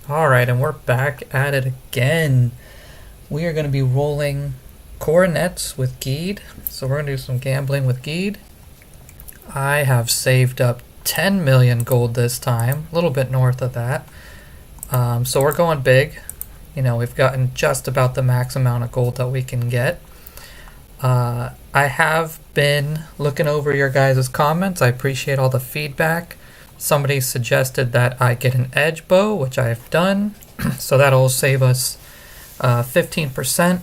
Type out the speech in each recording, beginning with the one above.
Alright, and we're back at it again. We are going to be rolling Coronets with Gheed. So we're going to do some gambling with Gheed. I have saved up 10 million gold this time, a little bit north of that. So we're going big. You know, we've gotten just about the max amount of gold that we can get. I have been looking over your guys' comments. I appreciate all the feedback. Somebody suggested that I get an edge bow, which I have done. So that'll save us 15%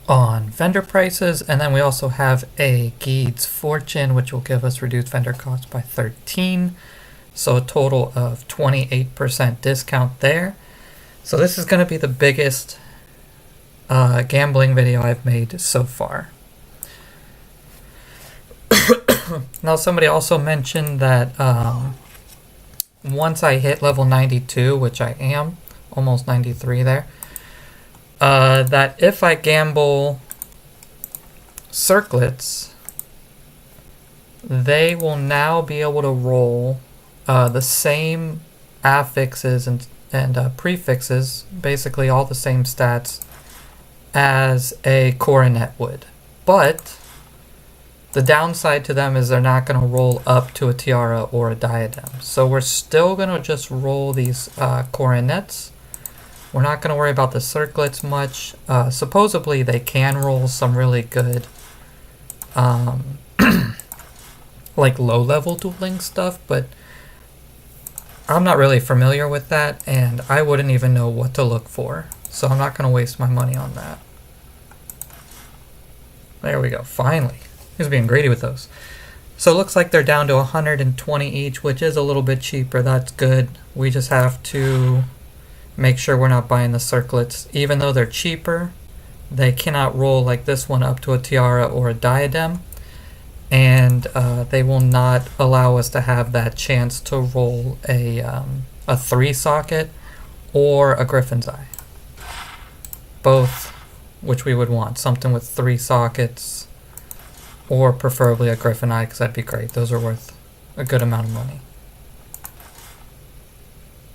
on vendor prices. And then we also have a Gheed's Fortune, which will give us reduced vendor costs by 13. So a total of 28% discount there. So this is going to be the biggest gambling video I've made so far. Now somebody also mentioned that once I hit level 92, which I am, almost 93 there, that if I gamble circlets, they will now be able to roll the same affixes and prefixes, basically all the same stats as a coronet would. But the downside to them is they're not going to roll up to a tiara or a diadem. So we're still going to just roll these coronets. We're not going to worry about the circlets much. Supposedly they can roll some really good like low-level dueling stuff, but I'm not really familiar with that, and I wouldn't even know what to look for. So I'm not going to waste my money on that. There we go, finally. He's being greedy with those. So it looks like they're down to 120 each, which is a little bit cheaper. That's good. We just have to make sure we're not buying the circlets. Even though they're cheaper, they cannot roll like this one up to a tiara or a diadem. And they will not allow us to have that chance to roll a 3-socket or a griffin's eye. Both, which we would want. Something with 3 sockets. Or preferably a griffin eye, because that'd be great. Those are worth a good amount of money.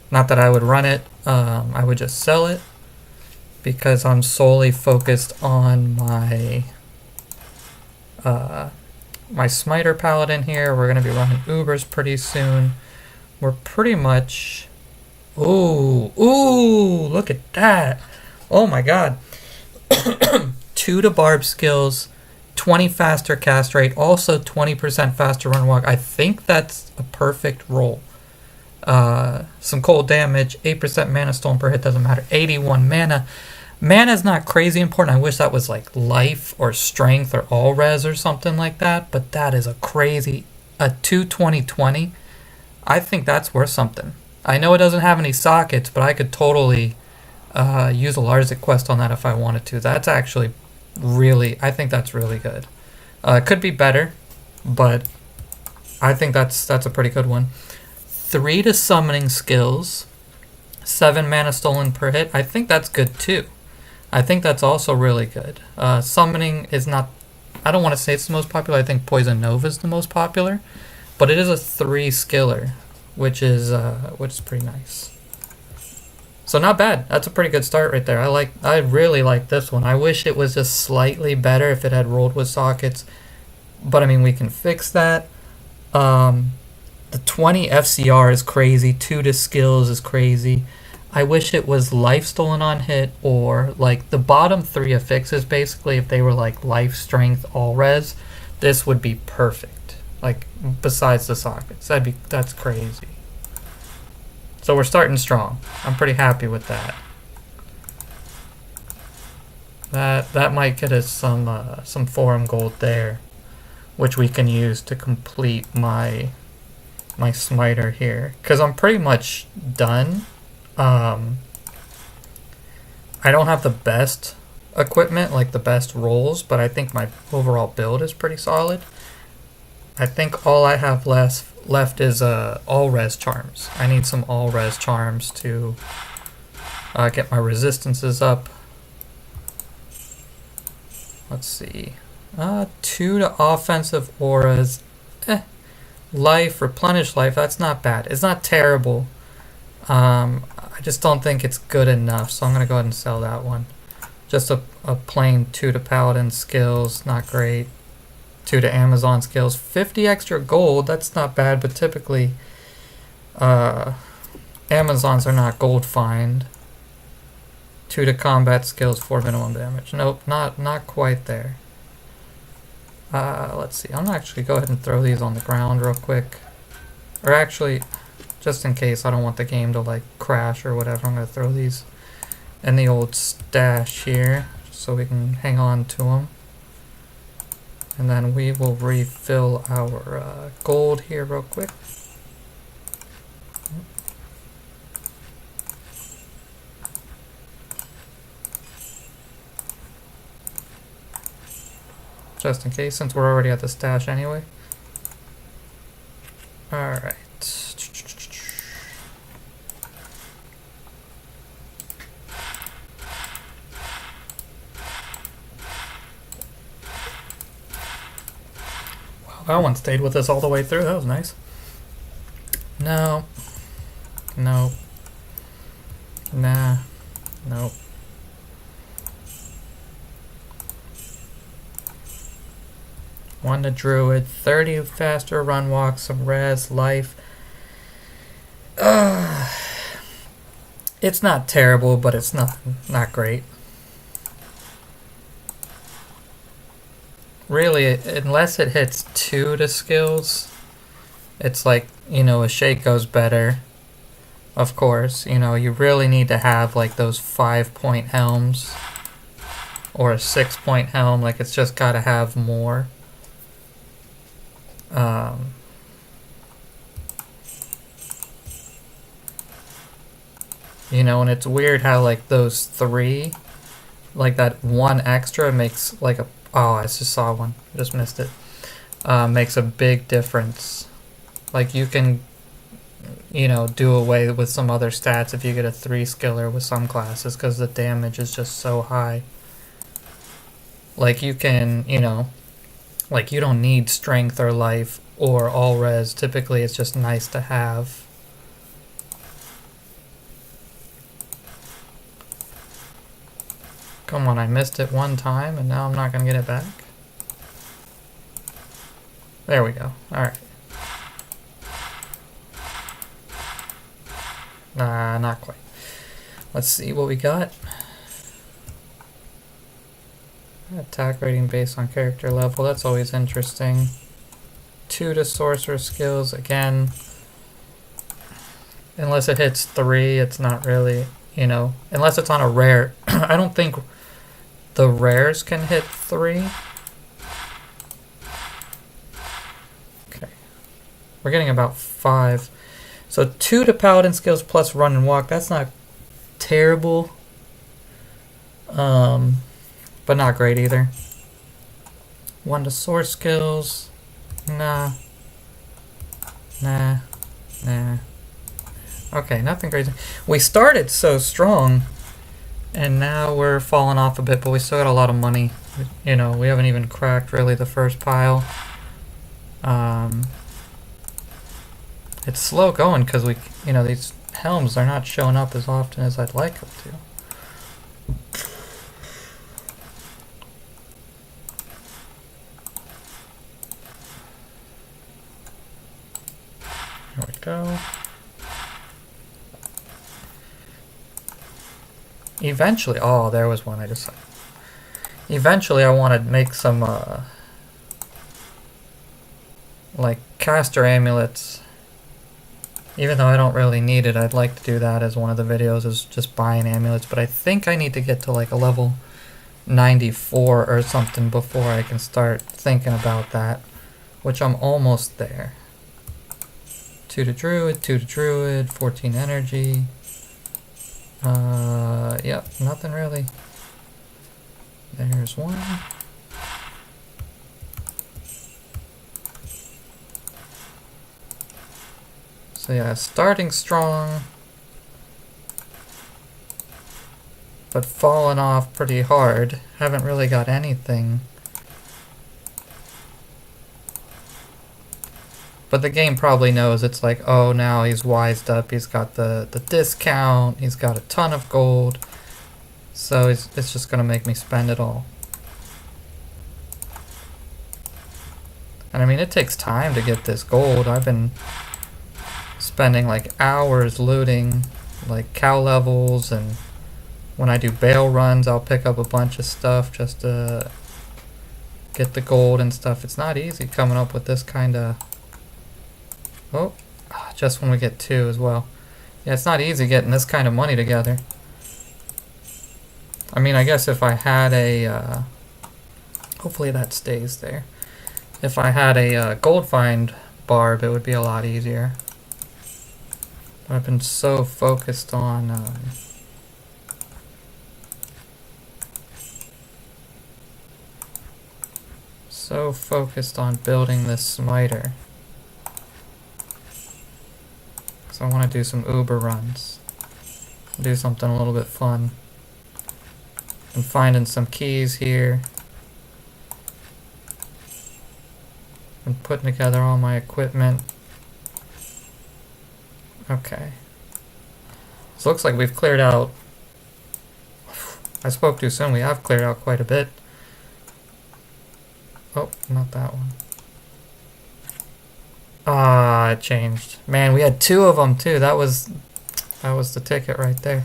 Not that I would run it, I would just sell it, because I'm solely focused on my my smiter paladin here. We're going to be running Ubers pretty soon. We're pretty much... Ooh, look at that. Oh my god. 2 to barb skills. 20 faster cast rate, also 20% faster run walk. I think that's a perfect roll. Some cold damage, 8% mana stone per hit, doesn't matter. 81 mana. Mana is not crazy important. I wish that was like life or strength or all res or something like that, but that is a crazy, a 2-20-20. I think that's worth something. I know it doesn't have any sockets, but I could totally use a Larzik quest on that if I wanted to. That's actually really, I think that's really good. It could be better, but I think that's a pretty good one. 3 to summoning skills, 7 mana stolen per hit. I think that's good too. I think that's also really good. Summoning is not, I don't want to say it's the most popular. I think Poison Nova is the most popular, but it is a 3 skiller, which is pretty nice. So not bad. That's a pretty good start right there. I really like this one. I wish it was just slightly better if it had rolled with sockets. But I mean, we can fix that. The 20 FCR is crazy. 2 to skills is crazy. I wish it was life stolen on hit, or like the bottom 3 affixes, basically, if they were like life, strength, all res, this would be perfect. Like besides the sockets. That's crazy. So we're starting strong. I'm pretty happy with that. That might get us some forum gold there, which we can use to complete my smiter here. Because I'm pretty much done. I don't have the best equipment, like the best rolls, but I think my overall build is pretty solid. I think all I have left is all res charms. I need some all res charms to get my resistances up. Let's see. 2 to offensive auras. Life, replenish life, that's not bad. It's not terrible. I just don't think it's good enough, so I'm gonna go ahead and sell that one. Just a plain 2 to Paladin skills, not great. 2 to Amazon skills, 50 extra gold, that's not bad, but typically Amazons are not gold find. 2 to combat skills, 4 minimum damage. Nope, not quite there. Let's see, I'm gonna actually go ahead and throw these on the ground real quick. Or actually, just in case I don't want the game to like crash or whatever, I'm gonna throw these in the old stash here, just so we can hang on to them. And then we will refill our gold here real quick. Just in case, since we're already at the stash anyway. Alright. Wow, that one stayed with us all the way through. That was nice. No. Nope. Nah. Nope. One to Druid, 30 faster run walk, some res, life. It's not terrible, but it's not great. Really, unless it hits 2 to skills, it's like, you know, a shake goes better. Of course, you know, you really need to have like those 5-point helms or a 6-point helm. Like, it's just got to have more. You know, and it's weird how like those 3, like that 1 extra makes like a, oh, I just saw one, I just missed it, makes a big difference. Like, you can, you know, do away with some other stats if you get a 3 skiller with some classes, because the damage is just so high. Like, you can, you know, like, you don't need strength or life or all res. Typically, it's just nice to have. Come on, I missed it one time, and now I'm not going to get it back. There we go. Alright. Nah, not quite. Let's see what we got. Attack rating based on character level, that's always interesting. 2 to sorcerer skills, again, unless it hits 3, it's not really, you know, unless it's on a rare. I don't think the rares can hit 3. Okay, we're getting about 5. So 2 to paladin skills plus run and walk, that's not terrible. But not great either. 1 to sword skills. Nah. Okay, nothing crazy. We started so strong, and now we're falling off a bit, but we still got a lot of money. You know, we haven't even cracked really the first pile. It's slow going because we, you know, these helms are not showing up as often as I'd like them to. There we go. Eventually, oh, there was one I just saw. Eventually, I want to make some, like, caster amulets. Even though I don't really need it, I'd like to do that as one of the videos, is just buying amulets. But I think I need to get to, like, a level 94 or something before I can start thinking about that, which I'm almost there. 2 to druid, 2 to druid, 14 energy. Yep, nothing really. There's one. So yeah, starting strong, but falling off pretty hard. Haven't really got anything. But the game probably knows it's like, oh, now he's wised up. He's got the discount. He's got a ton of gold. So it's just going to make me spend it all. And I mean, it takes time to get this gold. I've been spending like hours looting like cow levels, and when I do bale runs, I'll pick up a bunch of stuff just to get the gold and stuff. It's not easy coming up with this kind of... Oh, just when we get 2 as well. Yeah, it's not easy getting this kind of money together. I mean, I guess if I had a... hopefully that stays there. If I had a gold find barb, it would be a lot easier. But I've been so focused on... so focused on building this smiter. So I want to do some Uber runs. Do something a little bit fun. And finding some keys here. And putting together all my equipment. Okay. So it looks like we've cleared out... I spoke too soon. We have cleared out quite a bit. Oh, not that one. Ah, it changed. Man, we had 2 of them too. That was the ticket right there.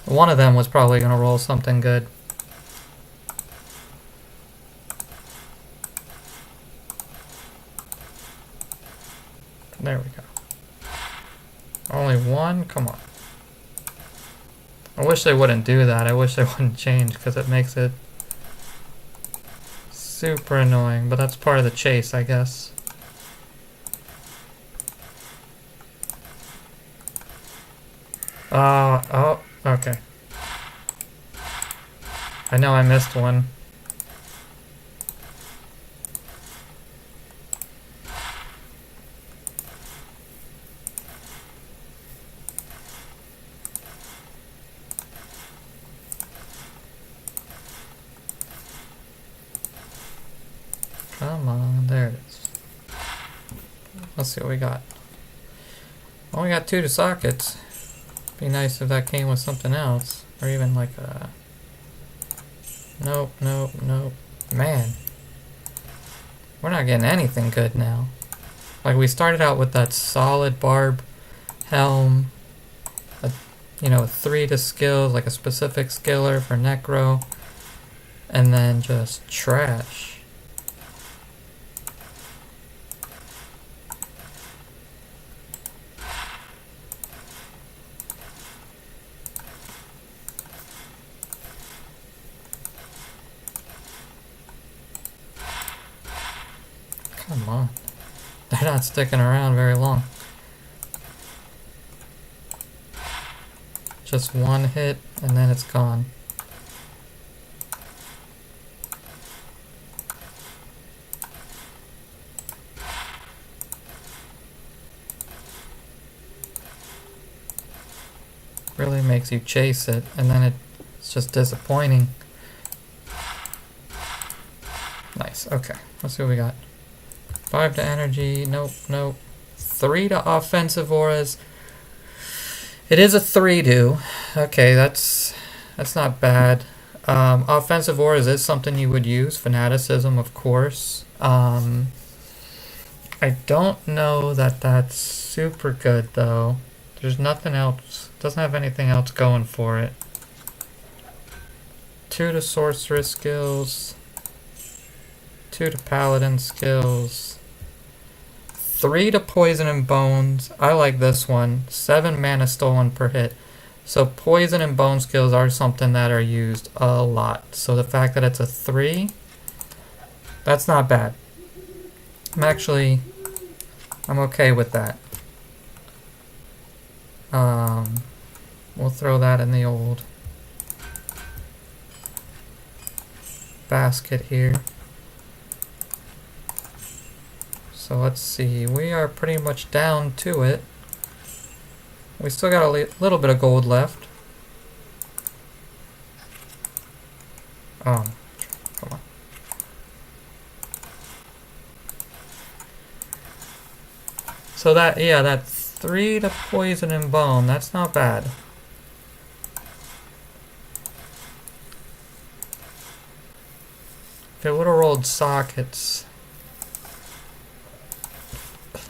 One of them was probably going to roll something good. There we go. Only 1? Come on. I wish they wouldn't do that. I wish they wouldn't change, because it makes it super annoying, but that's part of the chase, I guess. Oh, okay. I know I missed one. Come on, there it is. Let's see what we got. Only got 2 sockets. Be nice if that came with something else. Or even like a... Nope, nope, nope. Man. We're not getting anything good now. Like, we started out with that solid barb helm. You know, 3 to skills, like a specific skiller for necro. And then just trash. Come on. They're not sticking around very long. Just 1 hit and then it's gone. Really makes you chase it, and then it's just disappointing. Nice, okay. Let's see what we got. 5 to energy, nope, nope. 3 to offensive auras. It is a 3-do. Okay, that's not bad. Offensive auras is something you would use. Fanaticism, of course. I don't know that that's super good, though. There's nothing else. Doesn't have anything else going for it. 2 to sorceress skills. 2 to paladin skills. 3 to poison and bones. I like this one. 7 mana stolen per hit. So poison and bone skills are something that are used a lot. So the fact that it's a 3, that's not bad. I'm okay with that. We'll throw that in the old basket here. So let's see, we are pretty much down to it. We still got a little bit of gold left. Come on. So that, yeah, that 3 to poison and bone, that's not bad. If it would have rolled sockets,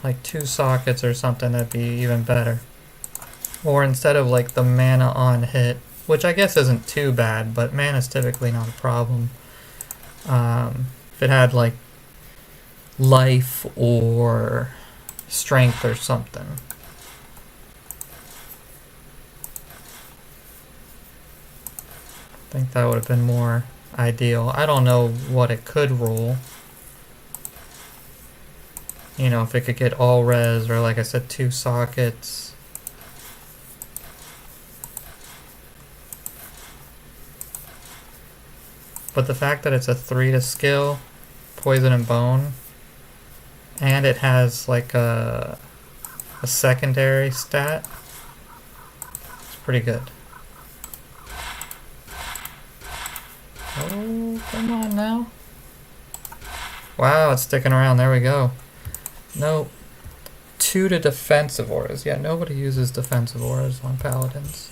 like 2 sockets or something, that'd be even better. Or instead of like the mana on hit, which I guess isn't too bad, but mana's typically not a problem. If it had like life or strength or something. I think that would have been more ideal. I don't know what it could roll. You know, if it could get all res or, like I said, 2 sockets. But the fact that it's a 3 to skill, poison and bone, and it has like a secondary stat, it's pretty good. Oh, come on now. Wow, it's sticking around. There we go. No. 2 to defensive auras. Yeah, nobody uses defensive auras on paladins.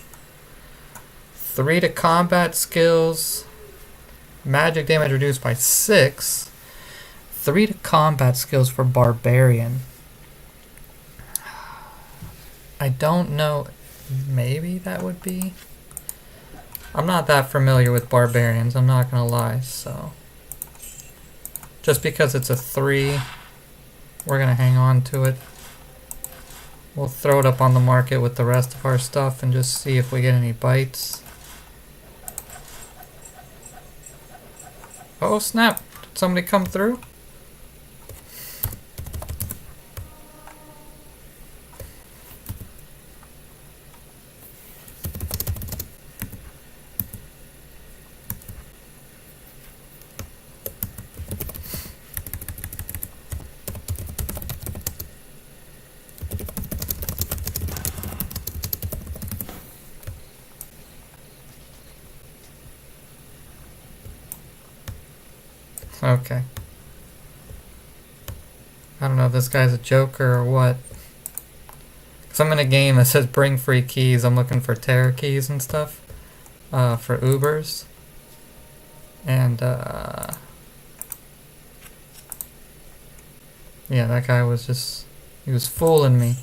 3 to combat skills. Magic damage reduced by 6. 3 to combat skills for barbarian. I don't know. Maybe that would be. I'm not that familiar with barbarians, I'm not gonna lie, so. Just because it's a 3, we're gonna hang on to it. We'll throw it up on the market with the rest of our stuff and just see if we get any bites. Oh snap! Did somebody come through? Okay. I don't know if this guy's a joker or what. Because I'm in a game that says bring free keys. I'm looking for terror keys and stuff. For Ubers. And, yeah, that guy was just... he was fooling me.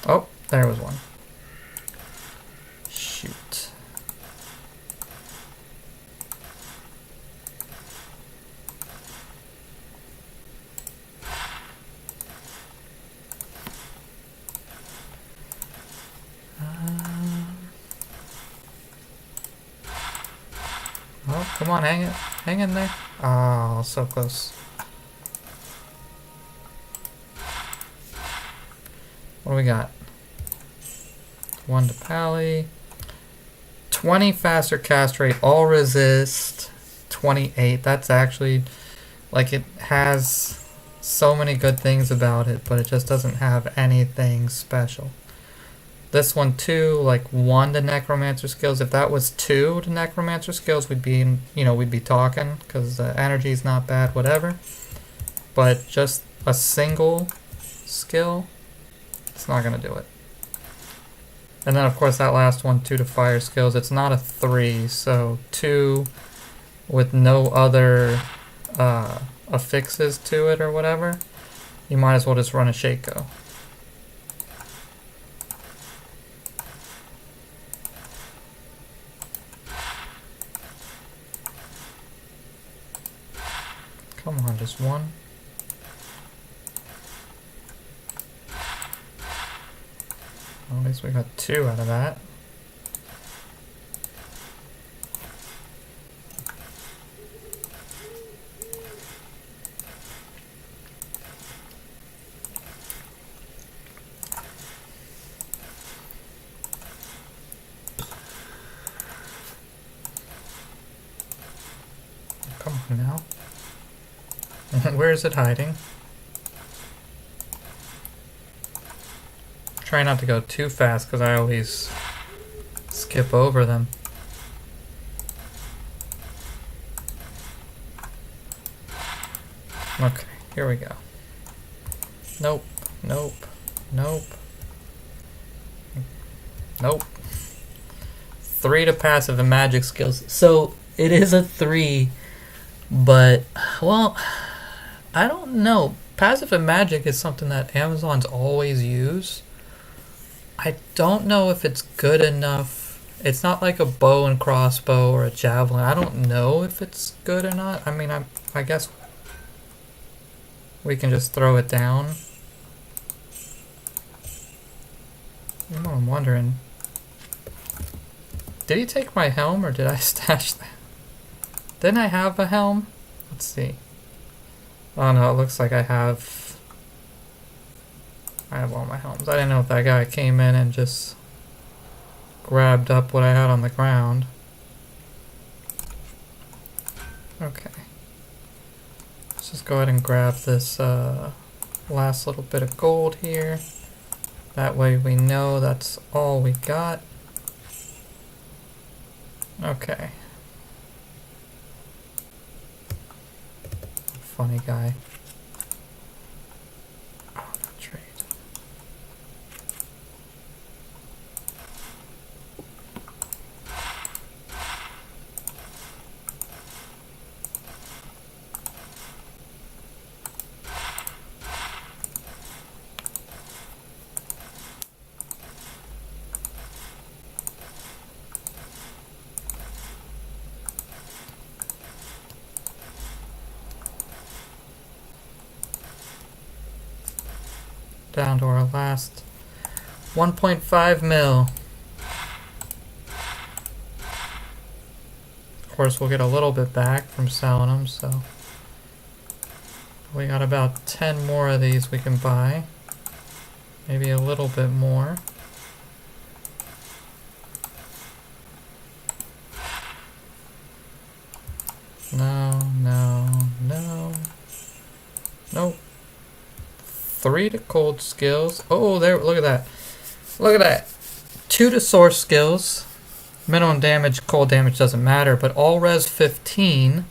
Oh, there was one. Shoot. Oh, come on, hang in there. Oh, so close. What do we got? 1 to pally. 20 faster cast rate, all resist. 28. That's actually, like, it has so many good things about it, but it just doesn't have anything special. This one too, like 1 to necromancer skills. If that was 2 to necromancer skills, we'd be we'd be talking, because the energy's not bad, whatever. But just a single skill, it's not gonna do it. And then of course that last one, 2 to fire skills, it's not a 3, so 2 with no other affixes to it or whatever, you might as well just run a Shaco. Come on, just 1. Well, at least we got 2 out of that. Come on now. Where is it hiding? Try not to go too fast because I always skip over them. Okay, here we go. Nope, nope, nope, nope. 3 to passive and magic skills. So it is a 3, but, well, I don't know. Passive and magic is something that Amazons always use. I don't know if it's good enough. It's not like a bow and crossbow or a javelin. I don't know if it's good or not. I mean, I guess we can just throw it down. You know, I'm wondering. Did he take my helm or did I stash that? Didn't I have a helm? Let's see. Oh no, it looks like I have all my helms. I didn't know if that guy came in and just grabbed up what I had on the ground. Okay. Let's just go ahead and grab this last little bit of gold here. That way we know that's all we got. Okay. Funny guy. Oh, no trade. Down to our last 1.5 mil. Of course, we'll get a little bit back from selling them, so we got about 10 more of these we can buy. Maybe a little bit more. No, no, no. Nope. 3 to cold skills. Oh, there, look at that. Look at that. 2 to source skills. Minimum damage, cold damage doesn't matter, but all res 15.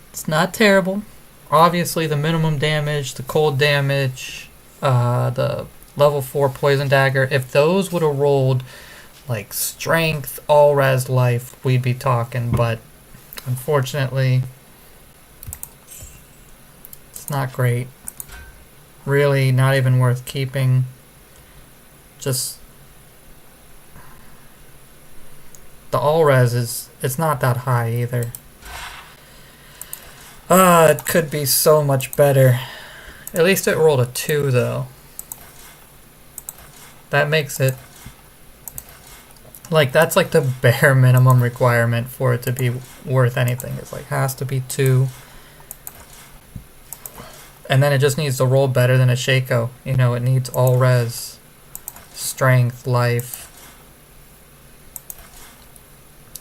It's not terrible. Obviously, the minimum damage, the cold damage, the level 4 poison dagger, if those would have rolled like strength, all res life, we'd be talking, but unfortunately, it's not great. Really not even worth keeping. Just the all res it's not that high either. It could be so much better. At least it rolled a 2 though. That makes it like, that's like the bare minimum requirement for it to be worth anything. It's like has to be 2. And then it just needs to roll better than a Shaco. You know, it needs all res, strength, life.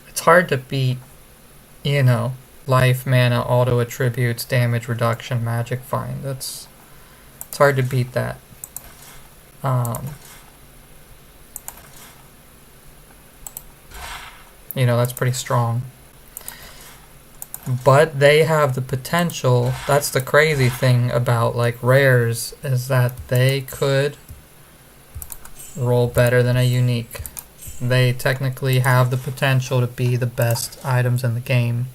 It's hard to beat, you know, life, mana, auto attributes, damage reduction, magic find. It's hard to beat that. You know, that's pretty strong. But they have the potential. That's the crazy thing about like rares, is that they could roll better than a unique. They technically have the potential to be the best items in the game.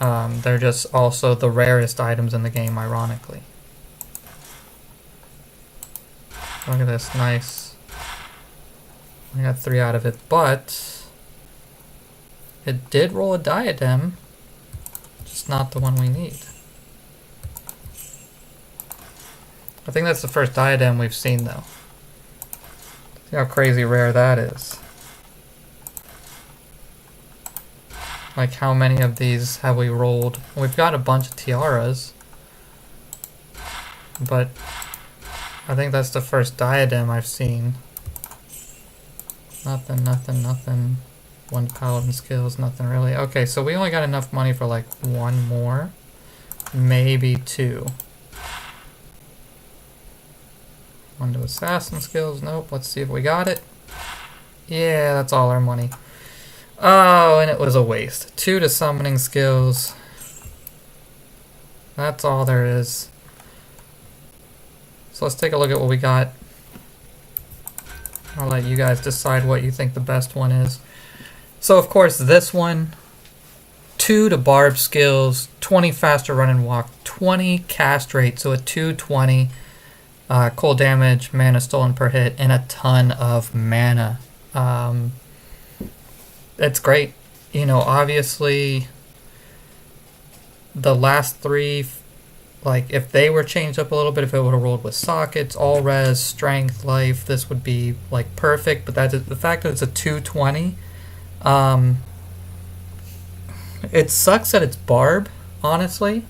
They're just also the rarest items in the game, ironically. Look at this, nice. I got 3 out of it, but it did roll a diadem. Just not the one we need. I think that's the first diadem we've seen though. See how crazy rare that is. Like, how many of these have we rolled? We've got a bunch of tiaras, but I think that's the first diadem I've seen. Nothing, nothing, nothing. 1 paladin skills, nothing really. Okay, so we only got enough money for like 1 more. Maybe 2. 1 to assassin skills, nope. Let's see if we got it. Yeah, that's all our money. Oh, and it was a waste. 2 to summoning skills. 1 to assassin skills, nope. Let's see if we got it. Yeah, that's all our money. Oh, and it was a waste. 2 to summoning skills. 1 to assassin skills, nope. Let's see if we got it. Yeah, that's all our money. Oh, and it was a waste. 2 to summoning skills. That's all there is. So let's take a look at what we got. I'll let you guys decide what you think the best one is. So of course this one, 2 to barb skills, 20 faster run and walk, 20 cast rate, so a 220 cold damage, mana stolen per hit, and a ton of mana. It's great. You know, obviously the last 3, like if they were changed up a little bit, if it would have rolled with sockets, all res, strength, life, this would be like perfect. But that's the fact that it's a 220. It sucks that it's barb, honestly.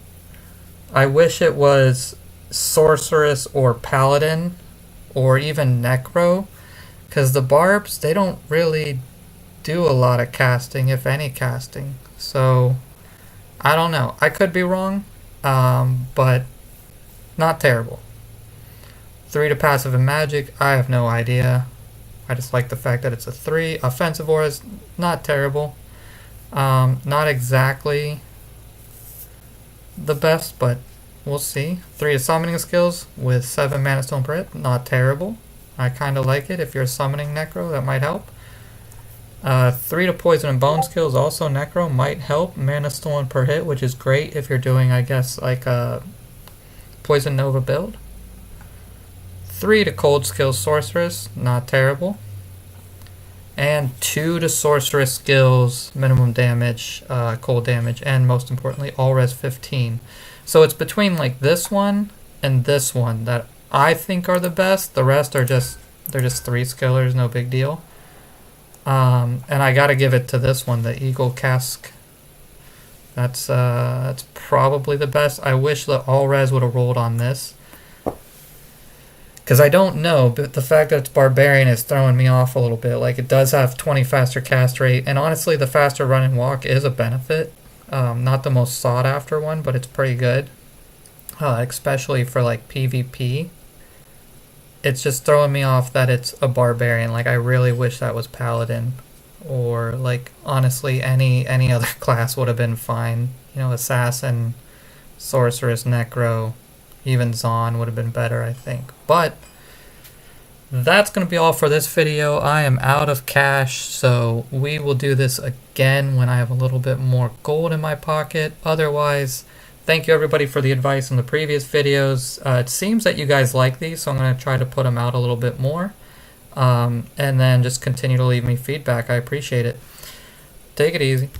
I wish it was sorceress or paladin or even necro, because the barbs, they don't really do a lot of casting, if any casting. So I don't know, I could be wrong, but not terrible. 3 to passive and magic, I have no idea. I just like the fact that it's a 3. Offensive auras, not terrible. Not exactly the best, but we'll see. 3 to summoning skills with 7 mana stone per hit, not terrible. I kind of like it. If you're summoning necro, that might help. 3 to poison and bone skills, also necro, might help. Mana stolen per hit, which is great if you're doing, I guess, like a poison nova build. 3 to cold skills sorceress, not terrible. And 2 to sorceress skills, minimum damage, cold damage, and most importantly, all res 15. So it's between like this one and this one that I think are the best. The rest are just, they're just 3 skillers, no big deal. And I gotta give it to this one, the Eagle Cask. That's probably the best. I wish the all res would have rolled on this, because I don't know, but the fact that it's barbarian is throwing me off a little bit. Like, it does have 20 faster cast rate, and honestly the faster run and walk is a benefit. Not the most sought after one, but it's pretty good, especially for like PvP. It's just throwing me off that it's a barbarian. Like, I really wish that was paladin, or like honestly any other class would have been fine. You know, assassin, sorceress, necro, even Zon would have been better, I think. But that's going to be all for this video. I am out of cash, so we will do this again when I have a little bit more gold in my pocket. Otherwise, thank you everybody for the advice in the previous videos. It seems that you guys like these, so I'm going to try to put them out a little bit more. And then just continue to leave me feedback. I appreciate it. Take it easy.